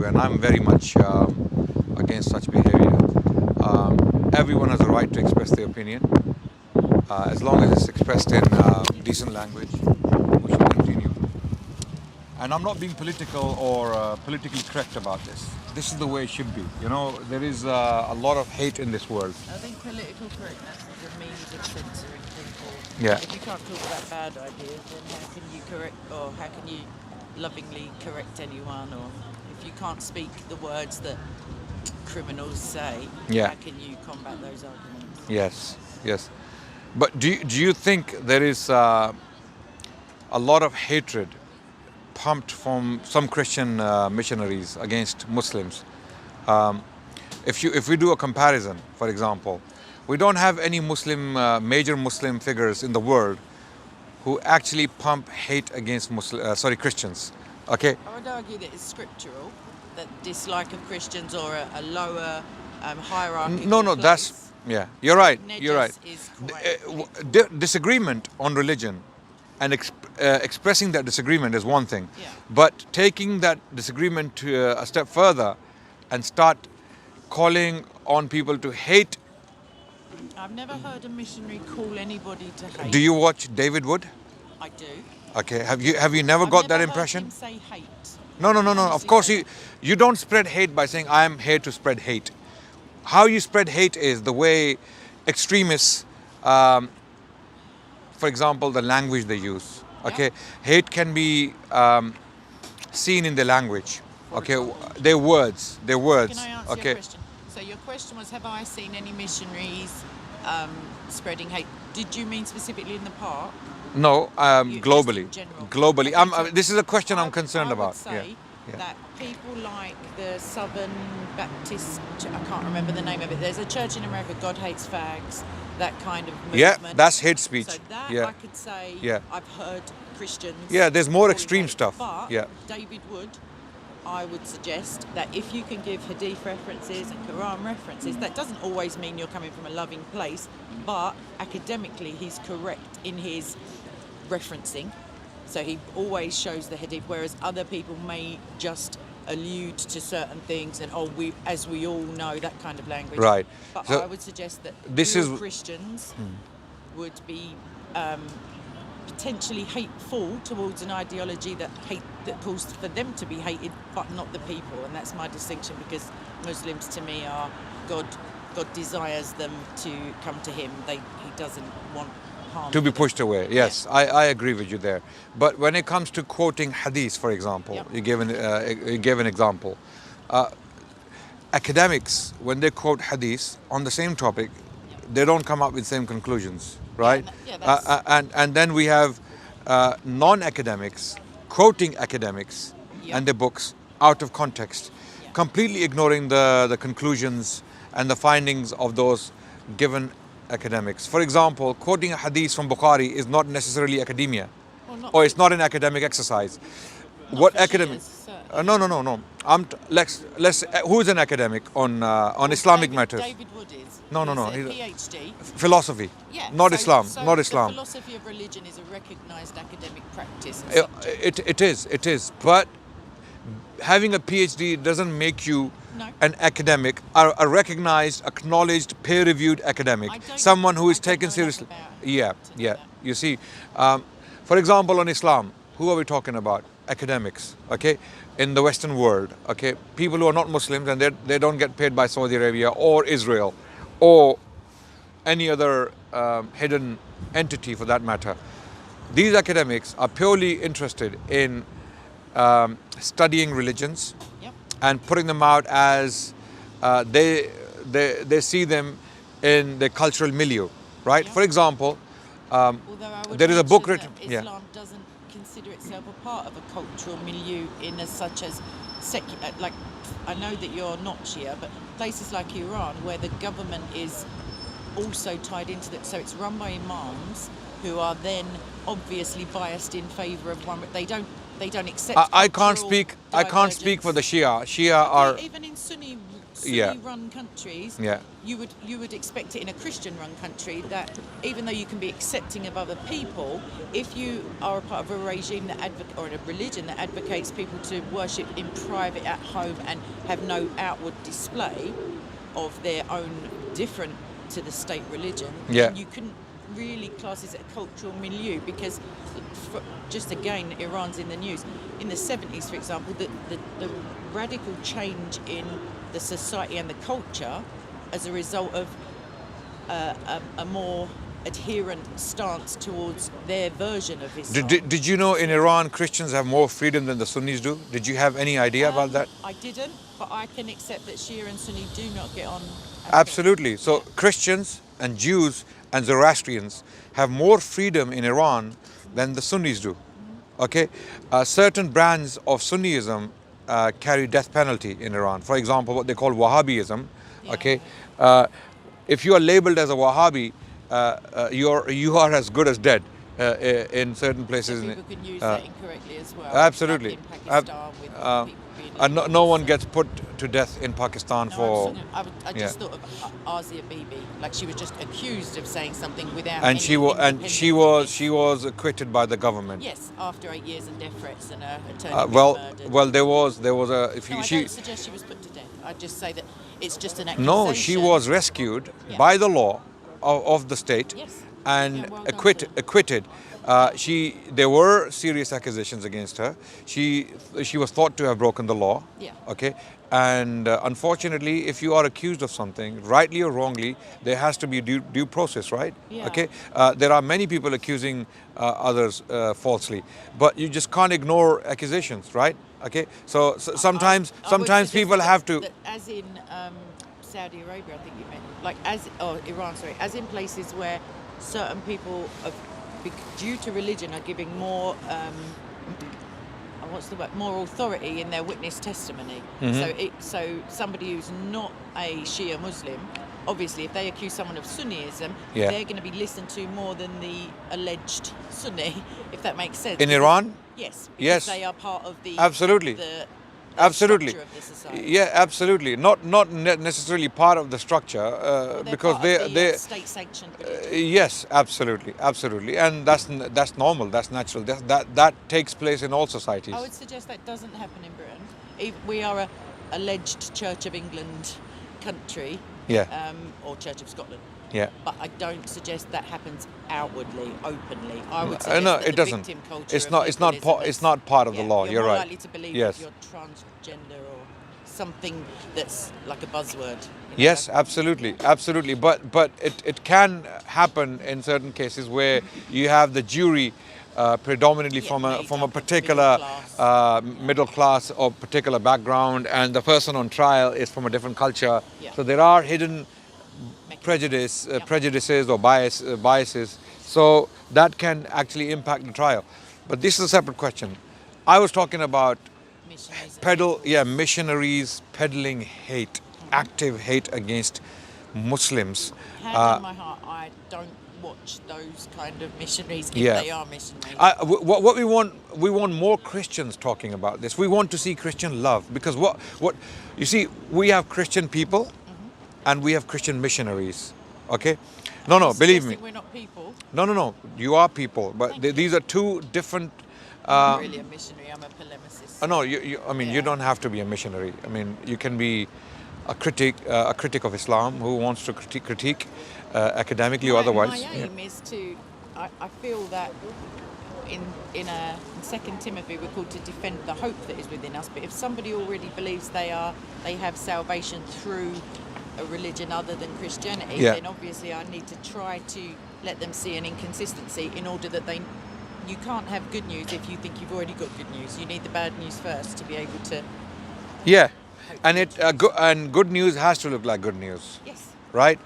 and I'm very much against such behavior. Everyone has a right to express their opinion, as long as it's expressed in decent language. We should continue. And I'm not being political or politically correct about this. This is the way it should be. You know, there is a lot of hate in this world. I think political correctness is a means of censoring people. Yeah. If you can't talk about bad ideas, then how can you correct, or how can you lovingly correct anyone? Or if you can't speak the words that criminals say, Yeah. how can you combat those arguments? Yes, yes. But do you think there is a lot of hatred pumped from some Christian missionaries against Muslims? If we do a comparison, for example, we don't have any major Muslim figures in the world who actually pump hate against Christians. Okay. I would argue that it's scriptural, that dislike of Christians or a lower hierarchy. No, that's, yeah, you're right. You're right. Is quite Disagreement on religion and expressing that disagreement is one thing, Yeah. but taking that disagreement to a step further and start calling on people to hate. I've never heard a missionary call anybody to hate. Do you watch David Wood? I do. Okay, have you never I've got never that heard impression? him say hate. No. Of Honestly course, don't. you don't spread hate by saying I am here to spread hate. How you spread hate is the way extremists, for example, the language they use. Okay, hate can be seen in the language. Okay, their words. Can I answer Okay. your question? So your question was, have I seen any missionaries spreading hate? Did you mean specifically in the park? No, Just globally. in general? Globally, Okay, so this is a question I'm concerned I about. would say Yeah. that people like the Southern Baptist, I can't remember the name of it. There's a church in America, God Hates Fags, that kind of movement. Yeah, that's hate speech. So that Yeah. I could say Yeah. I've heard Christians. Yeah, there's more call extreme hate. stuff. But Yeah. David Wood, I would suggest that if you can give Hadith references and Quran references, that doesn't always mean you're coming from a loving place, but academically he's correct in his referencing. So he always shows the Hadith, whereas other people may just allude to certain things and as we all know, that kind of language. Right. But So I would suggest that this real is- Christians would be potentially hateful towards an ideology that calls for them to be hated, but not the people. And that's my distinction, because Muslims to me are God desires them to come to him. He doesn't want harm To be them. pushed away. Yes, I agree with you there. But when it comes to quoting hadith, for example, Yep. you gave an example. Academics, when they quote hadith on the same topic, they don't come up with the same conclusions, right? Yeah, that's- And then we have non-academics quoting academics Yep. and their books out of context, Yeah. completely ignoring the conclusions and the findings of those given academics. For example, quoting a hadith from Bukhari is not necessarily academia, Well, not or it's not an academic exercise. Not What for academic? Shias, certainly. No. Let's who's an academic on Islamic matters? David Wood is. No. He's a PhD. Philosophy, Yeah. not so- Islam, so not the Islam. philosophy of religion is a recognised academic practice. And subject. It is. But having a PhD doesn't make you No. an academic, a recognized, acknowledged, peer-reviewed academic, I don't- someone who is I don't taken know enough seriously. about Yeah. to know that. You see, for example, on Islam, who are we talking about? Academics, okay, in the Western world, okay, people who are not Muslims and they don't get paid by Saudi Arabia or Israel or any other hidden entity for that matter. These academics are purely interested in studying religions Yep. and putting them out as they see them in the cultural milieu, right? Yeah. For example, Although I would there is a book mention written. that Yeah. Islam doesn't consider itself a part of a cultural milieu in as such as like, I know that you're not Shia, but places like Iran where the government is also tied into that, so it's run by imams who are then obviously biased in favour of one. They don't accept. I can't cultural speak. I can't speak for the divergence. Shia. Shia are. Even in Sunni Sunni-run countries, Yeah. you would expect it in a Christian-run country that even though you can be accepting of other people, if you are a part of a regime that or a religion that advocates people to worship in private at home and have no outward display of their own different to the state religion, Yeah. then you couldn't really class it as a cultural milieu because, just again, Iran's in the news. In the 70s, for example, the radical change in the society and the culture as a result of a more adherent stance towards their version of Islam. Did you know in Iran Christians have more freedom than the Sunnis do? Did you have any idea about that? I didn't, but I can accept that Shia and Sunni do not get on. Absolutely. So Yeah. Christians and Jews and Zoroastrians have more freedom in Iran than the Sunnis do. Okay, certain brands of Sunniism carry death penalty in Iran. For example, what they call Wahhabism. Yeah. Okay, if you are labeled as a Wahhabi, you are as good as dead in certain places. People can use that incorrectly as well. Absolutely. Like in Pakistan with people being No one gets put to death in Pakistan for. I just thought of Asia Bibi, like she was just accused of saying something without. And she was independent she was acquitted by the government. Yes, after 8 years and death threats and her attorney murdered. Well, there was a. If No, you, I she don't suggest she was put to death. I just say that it's just an accusation. no, she was rescued Yeah. by the law of the state Yes. and Yeah, well done to her. acquitted. There were serious accusations against her. She was thought to have broken the law. Yeah. Okay, and unfortunately, if you are accused of something, rightly or wrongly, there has to be due process, right? Yeah. Okay, there are many people accusing others falsely, but you just can't ignore accusations, right? Okay, so sometimes I would suggest people that- have to. that as in Saudi Arabia, I think you meant, like Iran, sorry, as in places where certain people, due to religion, are giving more, what's the word, more authority in their witness testimony. So somebody who's not a Shia Muslim, obviously, if they accuse someone of Sunniism, Yeah. they're going to be listened to more than the alleged Sunni, if that makes sense. In Because- Iran? Yes. Yes. They are part of the Absolutely. the Absolutely. structure of the society. Yeah, absolutely. Not necessarily part of the structure They're because part of the, they state-sanctioned religion. yes, absolutely, and that's normal. That's natural. That takes place in all societies. I would suggest that doesn't happen in Britain. We are a alleged Church of England country, Yeah. or Church of Scotland. Yeah. But I don't suggest that happens outwardly, openly. I would suggest No, that it the doesn't. victim culture It's of not. liberalism It's not part of the law. You're You're more right. likely to believe Yes. if you're transgender or something that's like a buzzword. Yes, absolutely. But it can happen in certain cases where you have the jury predominantly Yeah, from made a up of particular middle class. or particular background, and the person on trial is from a different culture. Yeah. So there are hidden Yeah. prejudices or biases. So that can actually impact the trial. But this is a separate question. I was talking about Missionaries and missionaries peddling hate, active hate against Muslims. hand on my heart, I don't watch those kind of missionaries if Yeah. they are missionaries. What we want more Christians talking about this. We want to see Christian love, because what you see, we have Christian people and we have Christian missionaries. Okay, no, believe me. Suggesting we're not people. No. You are people, but Thank you. these are two different. I'm really a missionary. I'm a polemicist. No, I mean, you Yeah. don't have to be a missionary. I mean, you can be a critic of Islam who wants to critique academically or otherwise. My aim is to. I feel that in 2 Timothy we're called to defend the hope that is within us. But if somebody already believes they have salvation through a religion other than Christianity, Yeah. then obviously I need to try to let them see an inconsistency in order that you can't have good news if you think you've already got good news. You need the bad news first to be able to. Yeah, and good news has to look like good news. Yes. Right?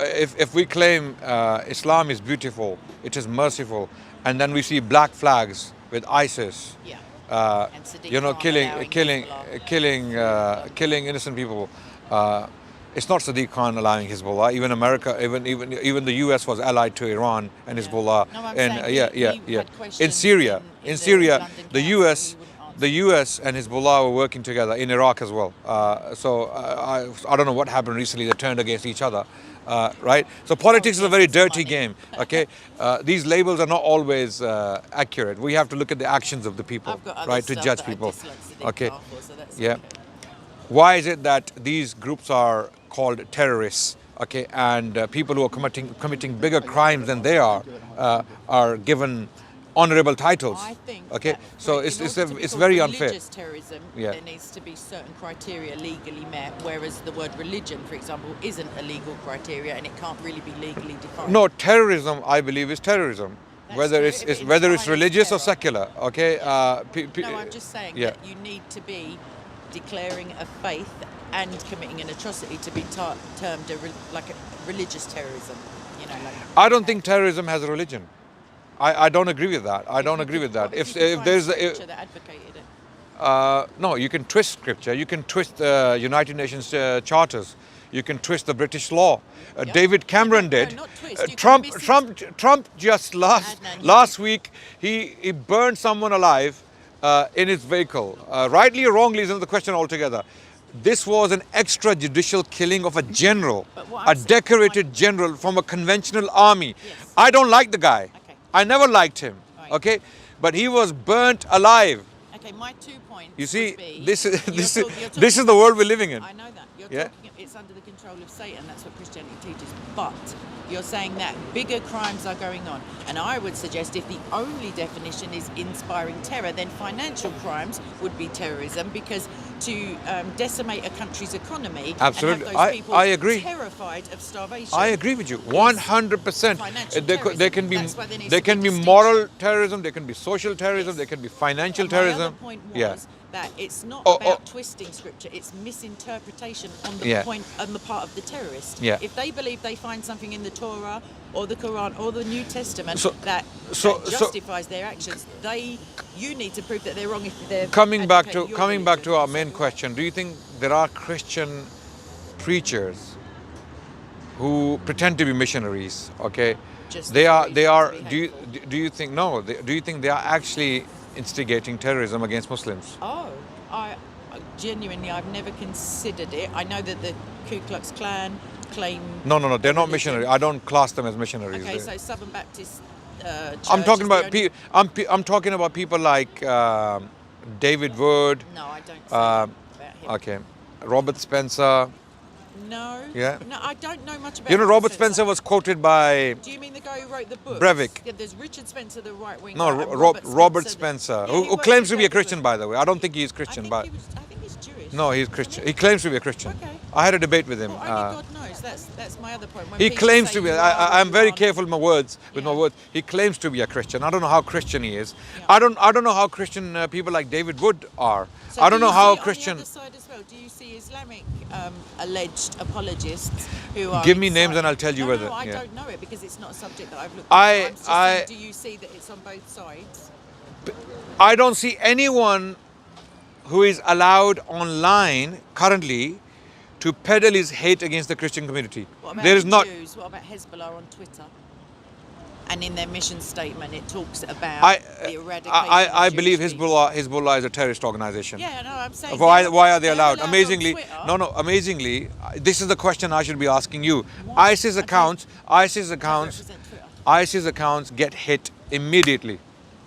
If we claim Islam is beautiful, it is merciful, and then we see black flags with ISIS, Yeah. And Sadiq you know, Khan allowing killing innocent people. It's not Sadiq Khan allowing Hezbollah. Even America, even the US was allied to Iran and Yeah. Hezbollah. No, I'm And saying he had in questions Syria, in the Syria, London the Council, US, he wouldn't the US and Hezbollah were working together in Iraq as well. I don't know what happened recently. They turned against each other, right? So politics is a very dirty game. Okay, these labels are not always accurate. We have to look at the actions of the people, I've got other right, to stuff judge that I people. dislike Sadiq Okay, for, so that's yeah. okay. Why is it that these groups are called terrorists? Okay, and people who are committing bigger crimes than they are given honorable titles. I think okay, that so in it's order to be it's called very unfair. Religious terrorism, Yeah. there needs to be certain criteria legally met, whereas the word religion, for example, isn't a legal criteria and it can't really be legally defined. No, terrorism, I believe, is terrorism. That's Whether true, it's, if it's it whether it's defines religious or terror. secular. Okay. No, I'm just saying yeah. that you need to be declaring a faith and committing an atrocity to be termed like a religious terrorism. You know, like I don't think terrorism has a religion. I don't agree with that. I don't agree with that. If there's a scripture that advocated it. No, you can twist scripture. You can twist United Nations charters. You can twist the British law. Yep. David Cameron No, did. not twist. You can Trump just Adnan, last week he burned someone alive in his vehicle. Rightly or wrongly is another question altogether. This was an extrajudicial killing of a general, But what a I'm saying- decorated general from a conventional army. Yes. I don't like the guy. Okay. I never liked him. Right. Okay, but he was burnt alive. Okay, my 2 points. You see, would be, this is you're this talk- is you're this is talking the world about- we're living in. I know that. You're Yeah. talking. It's under the control of Satan. That's what Christianity teaches. But you're saying that bigger crimes are going on, and I would suggest if the only definition is inspiring terror, then financial crimes would be terrorism, because to decimate a country's economy Absolutely. and have those people I agree. terrified of starvation. I agree with you 100%. Financial There terrorism. can be That's why there needs there to be can be distinction. moral terrorism, there can be social terrorism, Yes. there can be financial And my other terrorism. point was Yeah. that it's not Oh, about oh. twisting scripture; it's misinterpretation on the Yeah. point on the part of the terrorist. Yeah. If they believe they find something in the Torah or the Quran or the New Testament So- that so- justifies their actions, you need to prove that they're wrong. If they're Coming back advocating to your religion. our main question, do you think there are Christian preachers who pretend to be missionaries? Okay, Just they for are. reasons They to are. be Do you think no? Do you think they are actually instigating terrorism against Muslims? Oh, I genuinely, I've never considered it. I know that the Ku Klux Klan claim. No, they're not religion. missionaries. I don't class them as missionaries. Okay, They- so Southern Baptist. I'm Church talking is the about only- I'm talking about people like David Wood. No, I don't. Say Uh, that about him. Okay, Robert Spencer. No. Yeah. No, I don't know much about. You know, Robert Spencer was quoted by Do you mean the guy who wrote the book? Breivik. Yeah, there's Richard Spencer, the right wing. no guy, and Robert Spencer, Yeah, who he worked claims to with be a David Christian, Wood. by the way. I don't think he's I Christian, think but I think he's Jewish. no, he's Isn't Christian. he? He claims to be a Christian. Okay. I had a debate with him. Well, only God knows. That's my other point. When He people claims say to be. you are I'm or very you aren't- careful with my words. Yeah. He claims to be a Christian. I don't know how Christian he is. Yeah. I don't know how Christian people like David Wood are. So I don't do know you how see Christian. On the other side as well, do you see Islamic alleged apologists who are? Give me names inciting- and I'll tell you no, whether- No, I yeah. don't know it because it's not a subject that I've looked I- into. I'm just saying, do you see that it's on both sides? I don't see anyone who is allowed online currently to peddle his hate against the Christian community. What about There is the not. Jews? What about Hezbollah on Twitter? And in their mission statement, it talks about the eradication I of believe Jewish people. Hezbollah is a terrorist organization. Yeah, no, I'm saying. Why they're- are they they're allowed? on Amazingly, Twitter. amazingly, this is the question I should be asking you. Why? ISIS I don't- accounts, represent Twitter. ISIS accounts get hit immediately.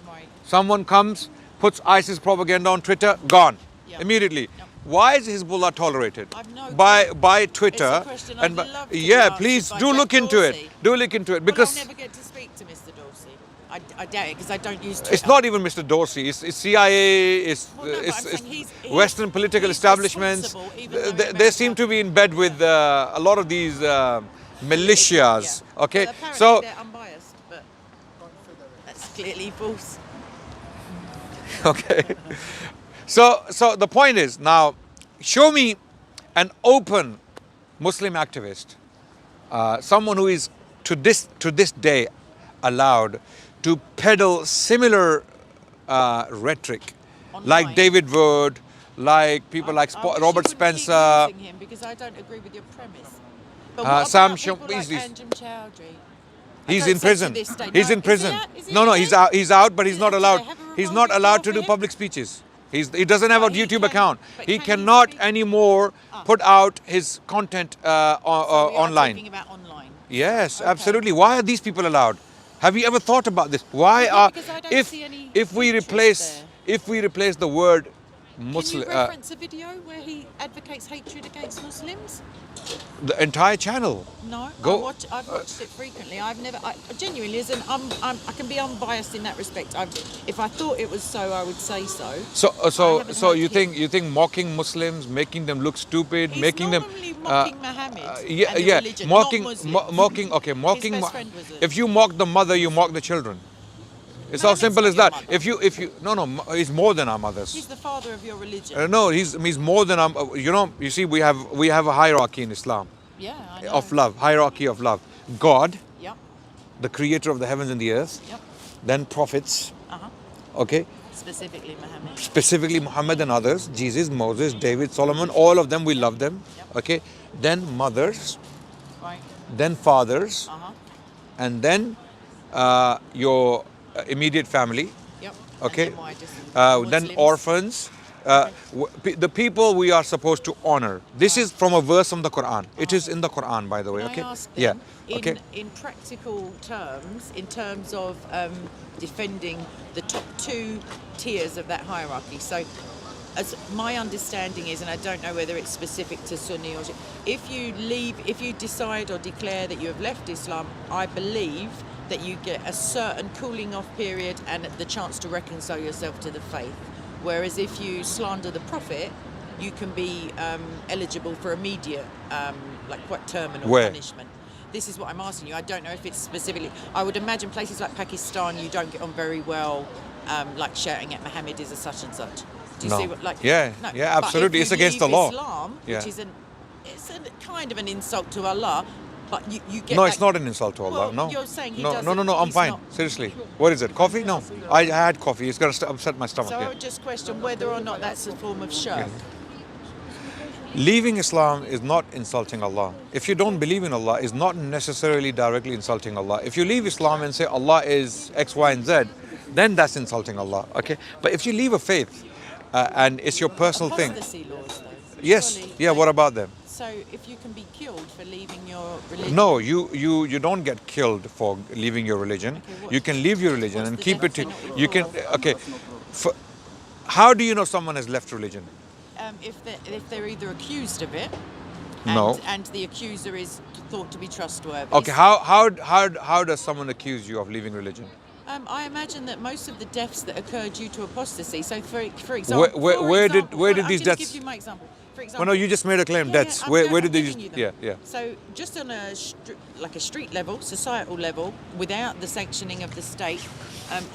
Right. Someone comes, puts ISIS propaganda on Twitter, gone Yeah. immediately. Yep. By is Hezbollah tolerated? I've no By Twitter. It's a question I'd love to be yeah, answered please by do Jack look into Dorsey. it. Do look into it Well, because I'll never get to speak to Mr. Dorsey. I doubt it because I don't use Twitter. it's not even Mr. Dorsey. It's CIA. Well, no, but I'm It's saying he's- Western political he's establishments. responsible, even though in They America- seem to be in bed with a lot of these militias. Yeah. Okay, Well, apparently so they're unbiased, but that's clearly false. okay, so the point is now, show me an open Muslim activist, someone who is to this day allowed to peddle similar rhetoric, like Online. David Wood, like people like I wish you Robert wouldn't keep Spencer. using him because I don't agree with your premise. But Sam what Shum- about people like he's- Anjem Chowdhury? He's I don't in say to prison. this day- He's no, in is he prison. out? Is he No, okay? he's out. He's out, but he's Did not they allowed. have a He's not revolving allowed door to for do him? public speeches. He doesn't have a But he YouTube can- account. but He can he cannot speak- anymore put out his content So we are online. talking about online. Yes, Okay. absolutely. Why are these people allowed? Have you ever thought about this? Why Yeah, are because I don't if see any if we interest replace there. if we replace the word Can you Muslim, reference a video where he advocates hatred against Muslims? the entire channel? No, Go- I've watched it frequently. I've never, I genuinely, as an, I can be unbiased in that respect. If I thought it was so, I would say so. So I so haven't so heard you him. think mocking Muslims, making them look stupid, He's making them normally mocking Muhammad yeah and the yeah religion, mocking not Muslims. mocking okay mocking best friend was a- if you mock the mother, you mock the children. It's Muhammad's as simple not as your that. mother. If you no he's more than our mothers. He's the father of your religion. No, he's more than our. You know, you see, we have a hierarchy in Islam Yeah, I know. of love, hierarchy of love. God, Yep, the creator of the heavens and the earth, yep. then prophets, Uh-huh. okay, Specifically Muhammad. specifically Muhammad and others, Jesus, Moses, David, Solomon, all of them, we love them, Yep. okay. Then mothers, Right. then fathers, Uh-huh. and then your immediate family, Yep. okay. And then why just Then Muslims? orphans, the people we are supposed to honor. This is from a verse from the Quran. It is in the Quran, by the way. Can Okay. I ask Yeah. then, Okay. in practical terms, in terms of defending the top two tiers of that hierarchy, so as my understanding is, and I don't know whether it's specific to Sunni or if you decide or declare that you have left Islam, I believe that you get a certain cooling off period and the chance to reconcile yourself to the faith. Whereas if you slander the Prophet, you can be eligible for immediate, like quite terminal Where? punishment. This is what I'm asking you. I don't know if it's specifically. I would imagine places like Pakistan, you don't get on very well, like shouting at Muhammad is a such and such. Do you No. see what like? Yeah, no. yeah, But absolutely. if It's you against the leave law. Islam, Yeah. which is it's a kind of an insult to Allah, but you get. No, that- it's not an insult to Allah. Well, no. you're saying he no, doesn't. no, no, no. I'm he's fine. not- Seriously. What is it? Coffee? No. I had coffee. It's gonna upset my stomach. So I Yeah. would just question whether or not that's a form of shirk. Leaving Islam is not insulting Allah. If you don't believe in Allah, is not necessarily directly insulting Allah. If you leave Islam and say Allah is X, Y, and Z, then that's insulting Allah. Okay. But if you leave a faith and it's your personal thing, Apostasy laws, though. yes, Surely yeah. What about them? So if you can be killed for leaving your religion. No, you don't get killed for leaving your religion. Okay, what- You can leave your religion what's and the keep it. death You can okay. For, how do you know someone has left religion? If they're either accused of it, No. and the accuser is thought to be trustworthy. Okay, how does someone accuse you of leaving religion? I imagine that most of the deaths that occurred due to apostasy. So, for example, Where did these I'm deaths? Give you my example. For Well, example, no, you just made a claim. Yeah, Deaths. yeah, I'm Where did giving these? you them. Yeah, yeah. So just on a like a street level, societal level, without the sanctioning of the state,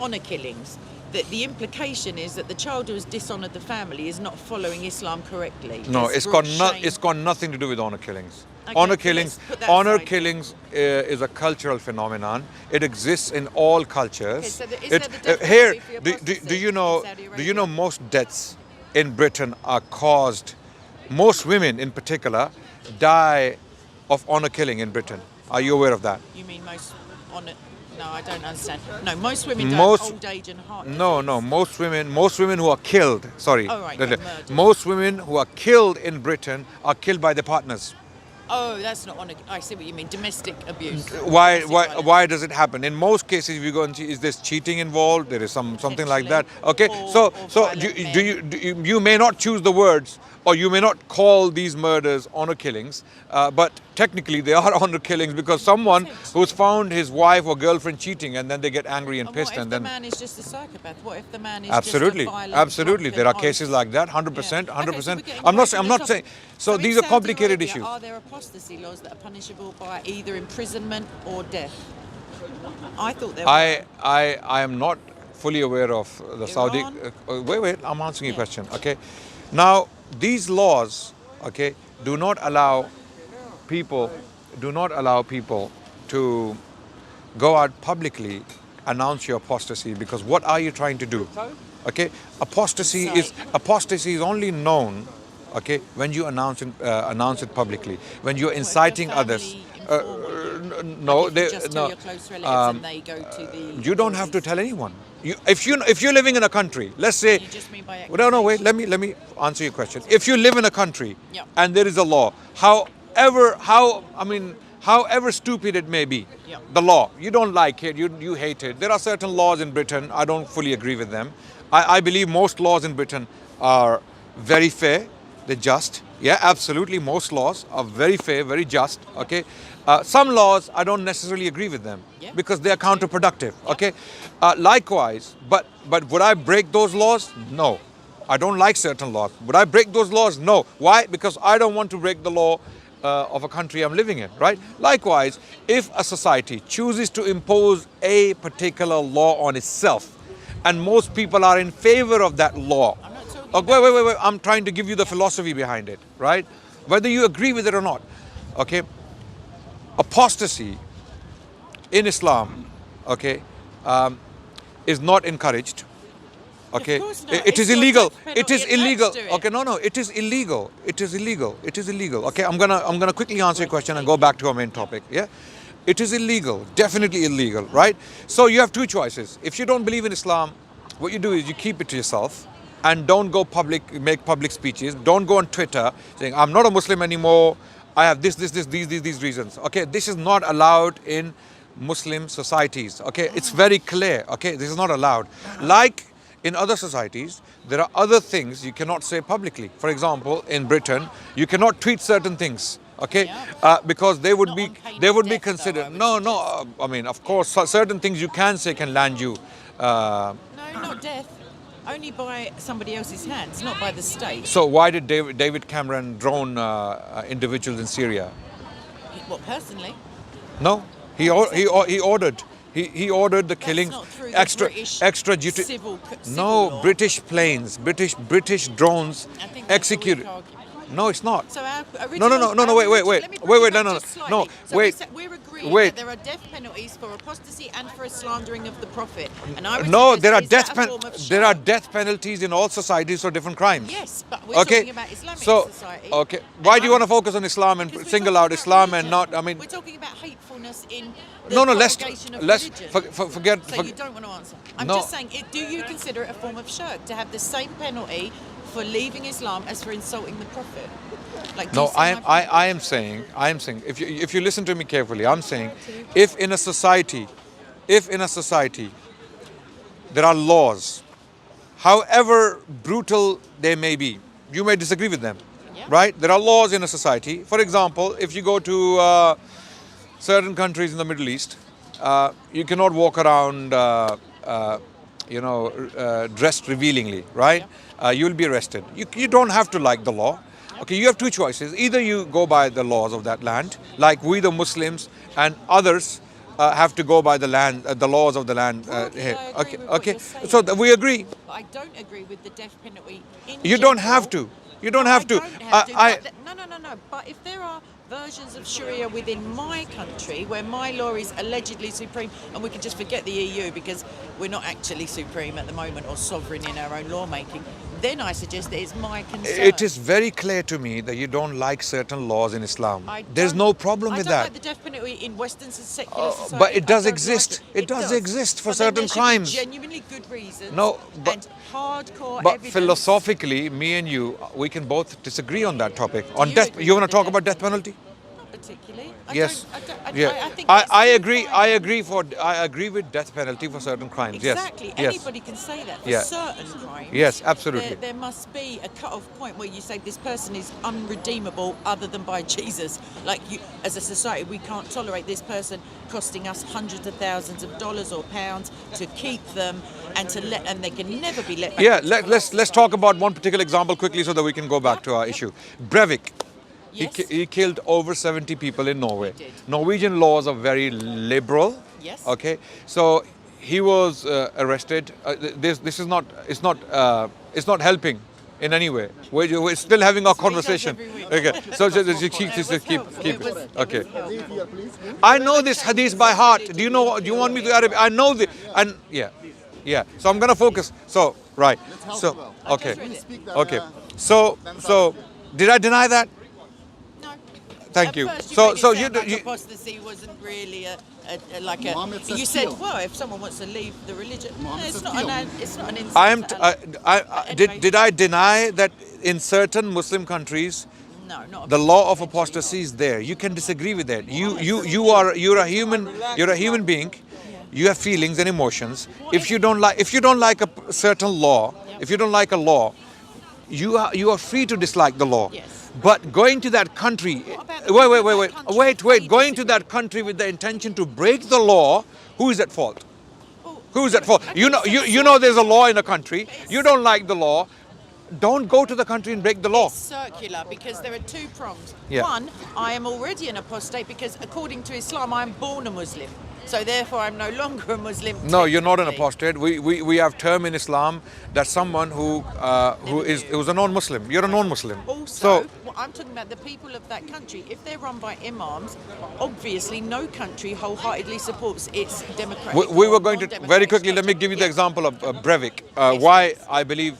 honour killings. The implication is that the child who has dishonoured the family is not following Islam correctly. No, Has it's brought got shame. it's got nothing to do with honor killings. Okay, Honor so killings, let's put that honor aside. killings is a cultural phenomenon. It exists in all cultures. Okay, so is there the death here, penalty for do apostasy you know? in Saudi Do you know Arabia? most deaths in Britain are caused? Most women, in particular, die of honor killing in Britain. Are you aware of that? You mean most on it? No, I don't understand. No, most women die Most- of old age and heart disease. No. Most women who are killed. Sorry. Oh, right, murdered. Most women who are killed in Britain are killed by their partners. Oh, that's not on. I see what you mean. Domestic abuse. Why Domestic why violence. why does it happen? In most cases, if you go and see, is this cheating involved? There is something like that. Okay, Or violent you may not choose the words, or you may not call these murders honor killings, but technically they are honor killings because someone who's found his wife or girlfriend cheating and then they get angry and And pissed what if and the then man is just a psychopath? What if the man is absolutely, just a violent, absolutely, there are drunken cases oaf? like that, 100%, Yeah. 100%. Okay, so we're getting I'm away not from I'm the not saying. topic. So in these are Saudi complicated Arabia, issues. Are there apostasy laws that are punishable by either imprisonment or death? I thought there were. I am not fully aware of the Saudi. Iran? Wait, I'm answering your Yeah. question. Okay, now these laws, okay, do not allow people to go out publicly, announce your apostasy, because what are you trying to do? Okay, apostasy is only known, okay, when you announce it publicly, when you're inciting others. inform on you? No, Like if you they just no. tell your close relatives and they go to the. You don't have to authorities. tell anyone. If you're living in a country, let's say. You just mean by No, wait. accusation. Let me answer your question. If you live in a country Yep. and there is a law, however stupid it may be, Yep. the law you don't like it, you hate it. There are certain laws in Britain. I don't fully agree with them. I believe most laws in Britain are very fair. They're just. Yeah, absolutely. Most laws are very fair, very just. Okay. Some laws I don't necessarily agree with them Yeah. because they are counterproductive. Okay. Likewise, but would I break those laws? No. I don't like certain laws. Would I break those laws? No. Why? Because I don't want to break the law of a country I'm living in, right? Likewise, if a society chooses to impose a particular law on itself, and most people are in favor of that law. I'm not talking Oh, about- wait. I'm trying to give you the philosophy behind it, right? Whether you agree with it or not. Okay. Apostasy in Islam, okay, is not encouraged. Okay, course not. it It's is your illegal. death It is penalty illegal. attached to it. Okay, no, it is illegal. It is illegal. It is illegal. Okay, I'm gonna quickly answer your question and go back to our main topic. Yeah, it is illegal. Definitely illegal, right? So you have two choices. If you don't believe in Islam, what you do is you keep it to yourself and don't go public, make public speeches. Don't go on Twitter saying I'm not a Muslim anymore. I have these reasons. Okay, this is not allowed in Muslim societies. Okay, it's very clear. Okay, this is not allowed. Like in other societies, there are other things you cannot say publicly. For example, in Britain, you cannot tweet certain things. Okay, Yeah. because they would Not be on pain they of would be death, though, considered. I would No, suggest. I mean, of course, certain things you can say can land you. No, not death. Only by somebody else's hands, not by the state. So why did David Cameron drone individuals in Syria? Well, personally, No, he ordered. He ordered the that's killings not through the British extrajudicial. civil No, law. British planes, British drones I think that's a executed. weak argument. No, it's not. So our No, original, wait, let me wait, bring it no, back no, just no, slightly. So wait, we're agreeing wait. that there are death penalties for apostasy and for a slandering of the Prophet. And I would No, suggest, there are is that a form of there are shirk? death penalties in all societies for different crimes. Yes, but we're Okay, talking about Islamic so society. okay, why do you I'm- want to focus on Islam and Because we're single talking out about Islam and religion. not? I mean, we're talking about hatefulness in the no, propagation of let's religion. forget. So you don't want to answer. I'm No. just saying, do you consider it a form of shirk to have the same penalty for leaving Islam as for insulting the Prophet? Like, do No, you see my point? I am saying, if you listen to me carefully, I'm saying, if in a society there are laws, however brutal they may be, you may disagree with them, Yeah. right? There are laws in a society. For example, if you go to certain countries in the Middle East, you cannot walk around, dressed revealingly, right? You'll be arrested. You don't have to like the law. Okay, you have two choices. Either you go by the laws of that land, like we the Muslims and others have to go by the laws of the land. Broadly, Here. I agree Okay, with what okay. you're saying. So we agree. But I don't agree with the death penalty in You don't have general. to. You don't No, have I to. don't have to. I- No. But if there are versions of Sharia within my country where my law is allegedly supreme, and we can just forget the EU because we're not actually supreme at the moment or sovereign in our own lawmaking, then I suggest that it's my concern. It is very clear to me that you don't like certain laws in Islam. There's don't- no problem I with don't that. like the death penalty in Western secular society. but it does I don't exist. Like It does exist for But then certain there should be crimes. genuinely good reasons. No, but- and hardcore But evidence. philosophically, me and you, we can both disagree on that topic. On you death, agree you with want to the talk death about death penalty? Not particularly. Yes. I think I that's still agree. fine. I agree with death penalty for certain crimes. Exactly. Yes. Anybody can say that for Yeah. certain crimes. Yes, absolutely. There must be a cut-off point where you say this person is unredeemable other than by Jesus. Like you, as a society, we can't tolerate this person costing us hundreds of thousands of dollars or pounds to keep them and they can never be let back. Yeah. into Let's society. talk about one particular example quickly so that we can go back to our issue. Breivik. Yes. He killed over 70 people in Norway. He did. Norwegian laws are very liberal. Yes. Okay. So he was arrested. This is not. It's not helping in any way. We're still having our That's what he does conversation. every week. Okay. So just It was keep helpful. It was Okay. helpful. I know this hadith by heart. Do you want me to Arabic? I know the and yeah. So I'm gonna focus. So right. So okay. just read it. Okay. So did I deny that? No. Thank you. At first you So, made it so sound like you apostasy wasn't really like a. Muhammad says You said, kill. well, if someone wants to leave the religion, no, Muhammad it's says not kill. it's not an insult. I am. to Allah. But anyway, Did I deny that in certain Muslim countries No, not the law of potentially apostasy not. is there? You can disagree with that. Yes. You're a human being. You have feelings and emotions. If you don't like a certain law, Yeah. if you don't like a law, you are free to dislike the law. Yes. But going to that country, about the people of that country wait, that they going to disagree? that country with the intention to break the law, who is at fault? Well, Who is at fault? okay, You know, so you know there's a law in a country. You don't like the law. Don't go to the country and break the law. It's circular because there are two prongs. Yeah. One, I am already an apostate because according to Islam, I am born a Muslim. So therefore, I'm no longer a Muslim. No, you're not an technically. apostate. We have term in Islam that someone who's a non-Muslim. You're a non-Muslim. Also, well, I'm talking about the people of that country. If they're run by imams, obviously no country wholeheartedly supports its democratic. We or were going to non-democratic very quickly. Let me structure. give you the Yeah. example of Breivik. Yes, Why please. I believe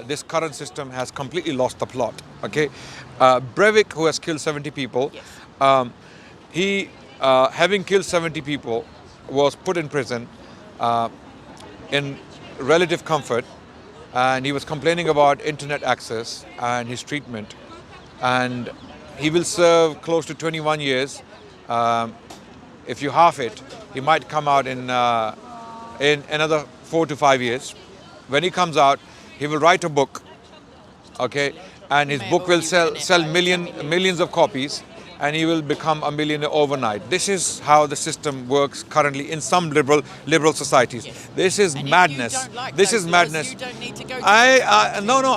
this current system has completely lost the plot. Okay, Breivik, who has killed 70 people, Yes. he having killed 70 people, was put in prison in relative comfort, and he was complaining about internet access and his treatment, and he will serve close to 21 years. If you half it, he might come out in another 4 to 5 years. When he comes out, he will write a book, okay, and his May have book will already sell written it by the time he millions of copies, and he will become a millionaire overnight. This is how the system works currently in some liberal societies. Yes. This is And madness. If you don't like This those is laws, madness. You don't need to go to I no.